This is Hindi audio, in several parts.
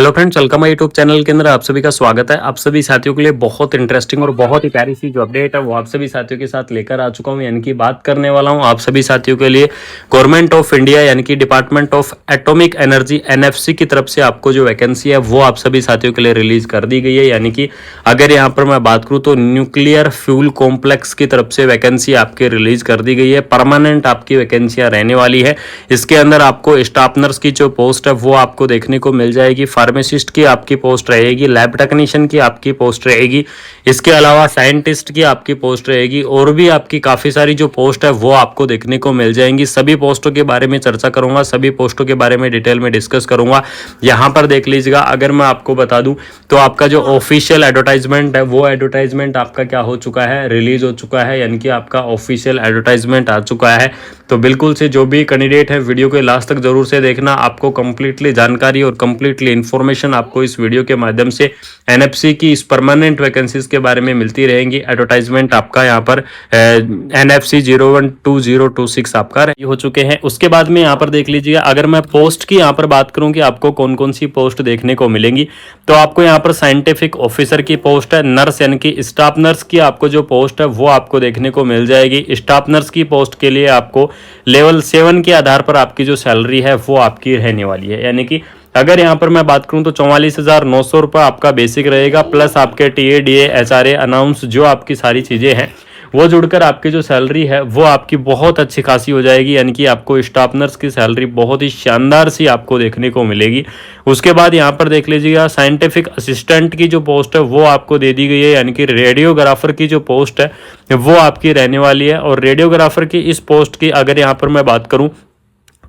Hello friends, welcome my YouTube channel के अंदर आप सभी का स्वागत है। आप सभी साथियों के लिए बहुत इंटरेस्टिंग और बहुत ही प्यारी सी जो अपडेट है वो आप सभी साथियों के साथ लेकर आ चुका हूं। यानी कि बात करने वाला हूं आप सभी साथियों के लिए गवर्नमेंट ऑफ इंडिया यानी कि department of atomic energy NFC की तरफ से आपको जो वैकेंसी है वो आप सभी साथियों के लिए रिलीज कर दी गई है। यानी कि अगर यहाँ पर मैं बात करूँ तो न्यूक्लियर फ्यूल कॉम्प्लेक्स की तरफ से वैकेंसी आपकी रिलीज कर दी गई है। परमानेंट आपकी वैकेंसियां रहने वाली है। इसके अंदर आपको स्टाफ नर्स की जो पोस्ट है वो आपको देखने को मिल जाएगी, फार्मासिस्ट की आपकी पोस्ट रहेगी, लैब टेक्नीशियन की आपकी पोस्ट रहेगी, इसके अलावा साइंटिस्ट की आपकी पोस्ट रहेगी और भी आपकी काफी सारी जो पोस्ट है वो आपको देखने को मिल जाएंगी। सभी पोस्टों के बारे में चर्चा करूंगा, सभी पोस्टों के बारे में डिटेल में डिस्कस करूंगा। यहां पर देख लीजिएगा, अगर मैं आपको बता दूं तो आपका जो ऑफिशियल एडवर्टाइजमेंट है वो एडवर्टाइजमेंट आपका क्या हो चुका है, रिलीज हो चुका है। यानी कि आपका ऑफिशियल एडवर्टाइजमेंट आ चुका है। तो बिल्कुल से जो भी कैंडिडेट है वीडियो के लास्ट तक जरूर से देखना, आपको कंप्लीटली जानकारी और कंप्लीटली इंफॉर्मेशन आपको इस वीडियो के माध्यम से एनएफसी की इस परमानेंट वैकेंसीज के बारे में मिलती रहेंगी। एडवर्टाइजमेंट आपका यहाँ पर एनएफसी 012026 आपका रेडी हो चुके हैं। उसके बाद में यहाँ पर देख लीजिएगा, अगर मैं पोस्ट की यहाँ पर बात करूं कि आपको कौन कौन सी पोस्ट देखने को मिलेंगी, तो आपको यहाँ पर साइंटिफिक ऑफिसर की पोस्ट है, नर्स यानी कि स्टाफ नर्स की आपको जो पोस्ट है वो आपको देखने को मिल जाएगी। स्टाफ नर्स की पोस्ट के लिए आपको लेवल 7 के आधार पर आपकी जो सैलरी है वो आपकी रहने वाली है। यानी कि अगर यहाँ पर मैं बात करूं तो 44,900 रुपये आपका बेसिक रहेगा, प्लस आपके टीए डीए एचआरए अनाउंस जो आपकी सारी चीज़ें हैं वो जुड़कर आपकी जो सैलरी है वो आपकी बहुत अच्छी खासी हो जाएगी। यानी कि आपको स्टाफ नर्स की सैलरी बहुत ही शानदार सी आपको देखने को मिलेगी। उसके बाद यहाँ पर देख लीजिएगा, साइंटिफिक असिस्टेंट की जो पोस्ट है वो आपको दे दी गई है। यानी कि रेडियोग्राफर की जो पोस्ट है वो आपकी रहने वाली है। और रेडियोग्राफर की इस पोस्ट की अगर यहाँ पर मैं बात करूँ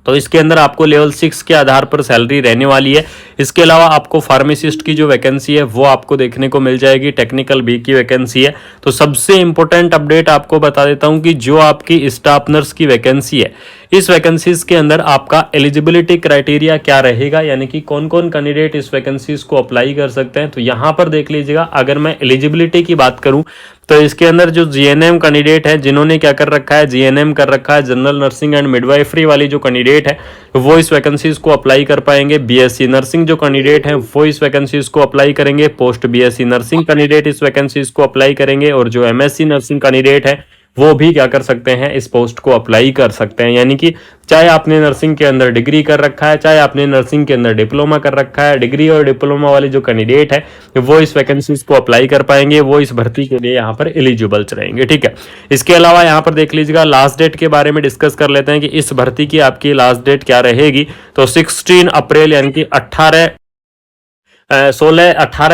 तो इसके अंदर आपको लेवल 6 के आधार पर सैलरी रहने वाली है। इसके अलावा आपको फार्मासिस्ट की जो वैकेंसी है वो आपको देखने को मिल जाएगी, टेक्निकल बी की वैकेंसी है। तो सबसे इंपॉर्टेंट अपडेट आपको बता देता हूं कि जो आपकी स्टाफ नर्स की वैकेंसी है, इस वैकेंसीज के अंदर आपका एलिजिबिलिटी क्राइटेरिया क्या रहेगा, यानी कि कौन कौन कैंडिडेट इस वैकेंसीज को अप्लाई कर सकते हैं। तो यहां पर देख लीजिएगा, अगर मैं एलिजिबिलिटी की बात करूं तो इसके अंदर जो जीएनएम कैंडिडेट है, जिन्होंने क्या कर रखा है, जीएनएम कर रखा है, जनरल नर्सिंग एंड मिडवाइफरी वाली जो कैंडिडेट है वो इस वैकेंसीज को अप्लाई कर पाएंगे। बीएससी नर्सिंग जो कैंडिडेट है वो इस वैकेंसीज को अप्लाई करेंगे। पोस्ट बीएससी नर्सिंग कैंडिडेट इस वैकेंसीज को अप्लाई करेंगे। और जो एमएससी नर्सिंग कैंडिडेट है वो भी क्या कर सकते हैं, इस पोस्ट को अप्लाई कर सकते हैं। यानी कि चाहे आपने नर्सिंग के अंदर डिग्री कर रखा है, चाहे आपने नर्सिंग के अंदर डिप्लोमा कर रखा है, डिग्री और डिप्लोमा वाले जो कैंडिडेट है वो इस वैकेंसीज को अप्लाई कर पाएंगे, वो इस भर्ती के लिए यहाँ पर एलिजिबल रहेंगे। ठीक है। इसके अलावा यहाँ पर देख लीजिएगा, लास्ट डेट के बारे में डिस्कस कर लेते हैं कि इस भर्ती की आपकी लास्ट डेट क्या रहेगी। तो 16 अप्रैल यानी कि 18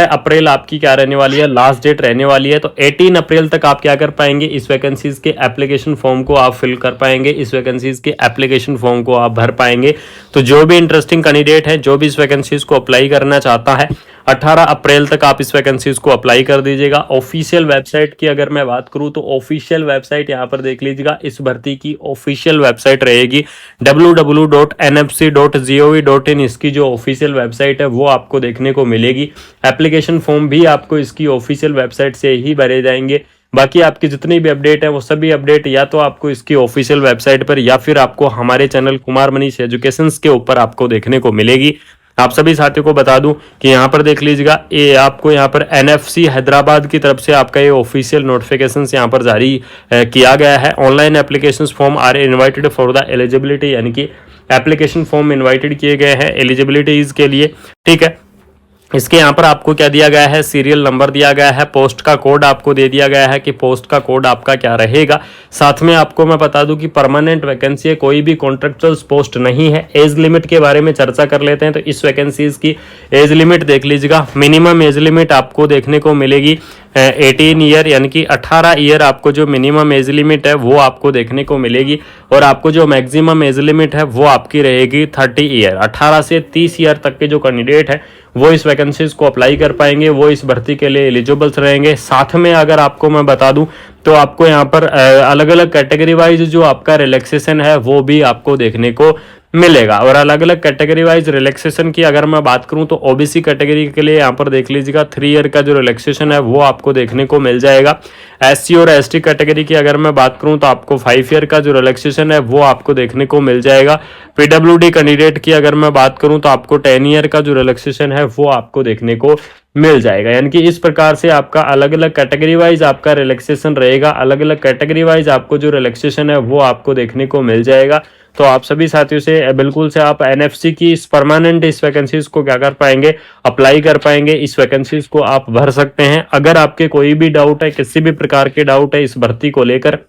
अप्रैल आपकी क्या रहने वाली है, लास्ट डेट रहने वाली है। तो 18 अप्रैल तक आप क्या कर पाएंगे, इस वैकेंसीज के एप्लीकेशन फॉर्म को आप फिल कर पाएंगे, इस वैकेंसीज के एप्लीकेशन फॉर्म को आप भर पाएंगे। तो जो भी इंटरेस्टिंग कैंडिडेट है, जो भी इस वैकेंसीज को अप्लाई करना चाहता है, 18 अप्रैल तक आप इस वैकेंसीज को अप्लाई कर दीजिएगा। ऑफिशियल वेबसाइट की अगर मैं बात करूं तो ऑफिशियल वेबसाइट यहाँ पर देख लीजिएगा, इस भर्ती की ऑफिशियल वेबसाइट रहेगी www.nfc.gov.in। इसकी जो ऑफिशियल वेबसाइट है वो आपको देखने को मिलेगी। एप्लीकेशन फॉर्म भी आपको इसकी ऑफिशियल वेबसाइट से ही भरे जाएंगे। बाकी आपकी जितनी भी अपडेट है वो सभी अपडेट या तो आपको इसकी ऑफिशियल वेबसाइट पर या फिर आपको हमारे चैनल कुमार मनीष एजुकेशंस के ऊपर आपको देखने को मिलेगी। आप सभी साथियों को बता दूं कि यहाँ पर देख लीजिएगा, ये आपको यहाँ पर एनएफसी हैदराबाद की तरफ से आपका ये ऑफिशियल नोटिफिकेशन यहाँ पर जारी किया गया है। Online application form are invited for the eligibility, यानी कि एप्लीकेशन फॉर्म इनवाइटेड किए गए हैं एलिजिबिलिटीज के लिए। ठीक है। इसके यहाँ पर आपको क्या दिया गया है, सीरियल नंबर दिया गया है, पोस्ट का कोड आपको दे दिया गया है कि पोस्ट का कोड आपका क्या रहेगा। साथ में आपको मैं बता दूं कि परमानेंट वैकेंसी है, कोई भी कॉन्ट्रेक्चुअल पोस्ट नहीं है। एज लिमिट के बारे में चर्चा कर लेते हैं। तो इस वैकेंसीज की एज लिमिट देख लीजिएगा, मिनिमम एज लिमिट आपको देखने को मिलेगी 18 ईयर, यानी कि 18 ईयर आपको जो मिनिमम एज लिमिट है वो आपको देखने को मिलेगी। और आपको जो मैक्सिमम एज लिमिट है वो आपकी रहेगी 30 ईयर। 18 से 30 ईयर तक के जो कैंडिडेट है वो इस वैकेंसीज को अप्लाई कर पाएंगे, वो इस भर्ती के लिए एलिजिबल रहेंगे। साथ में अगर आपको मैं बता दूं तो आपको यहाँ पर अलग अलग कैटेगरी वाइज जो आपका रिलैक्सेशन है वो भी आपको देखने को मिलेगा। और अलग अलग कैटेगरी वाइज रिलैक्सेशन की अगर मैं बात करूं तो ओबीसी कैटेगरी के लिए यहाँ पर देख लीजिएगा 3 ईयर का जो रिलैक्सेशन है वो आपको देखने को मिल जाएगा। एससी और एसटी कैटेगरी की अगर मैं बात करूं तो आपको 5 ईयर का जो रिलैक्सेशन है वो आपको देखने को मिल जाएगा। पीडब्ल्यूडी कैंडिडेट की अगर मैं बात करूं तो आपको 10 ईयर का जो रिलैक्सेशन है वो आपको देखने को मिल जाएगा। यानी कि इस प्रकार से आपका अलग अलग कैटेगरी वाइज आपका रिलैक्सेशन रहेगा, अलग अलग कैटेगरी वाइज आपको जो रिलैक्सेशन है वो आपको देखने को मिल जाएगा। तो आप सभी साथियों से बिल्कुल से आप एनएफसी की इस परमानेंट इस वैकेंसीज को क्या कर पाएंगे, अप्लाई कर पाएंगे, इस वैकेंसीज को आप भर सकते हैं। अगर आपके कोई भी डाउट है, किसी भी प्रकार के डाउट है इस भर्ती को लेकर,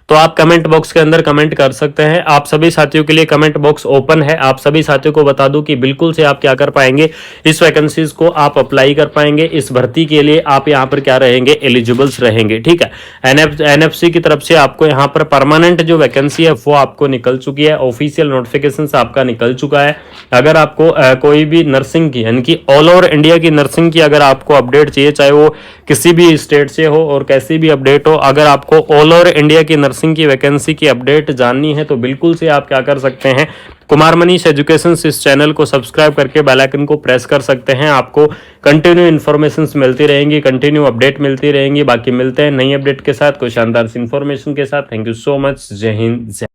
तो आप कमेंट बॉक्स के अंदर कमेंट कर सकते हैं। आप सभी साथियों के लिए कमेंट बॉक्स ओपन है। आप सभी साथियों को बता दूं कि बिल्कुल से आप क्या कर पाएंगे, इस वैकेंसीज को आप अप्लाई कर पाएंगे। इस भर्ती के लिए आप यहां पर क्या रहेंगे, एलिजिबल्स रहेंगे। ठीक है, एनएफसी की तरफ से आपको यहां पर परमानेंट जो वैकेंसी है वो आपको निकल चुकी है, ऑफिशियल नोटिफिकेशन आपका निकल चुका है। अगर आपको कोई भी नर्सिंग की यानी कि ऑल ओवर इंडिया की नर्सिंग की अगर आपको अपडेट चाहिए, चाहे वो किसी भी स्टेट से हो और कैसी भी अपडेट हो, अगर आपको ऑल ओवर इंडिया की नर्सिंग की वैकेंसी की अपडेट जाननी है तो बिल्कुल से आप क्या कर सकते हैं, कुमार मनीष एजुकेशन इस चैनल को सब्सक्राइब करके बेल आइकन को प्रेस कर सकते हैं। आपको कंटिन्यू इन्फॉर्मेशन मिलती रहेंगी, कंटिन्यू अपडेट मिलती रहेंगी। बाकी मिलते हैं नई अपडेट के साथ, कोई शानदार इन्फॉर्मेशन के साथ। Thank you so much. जय हिंद।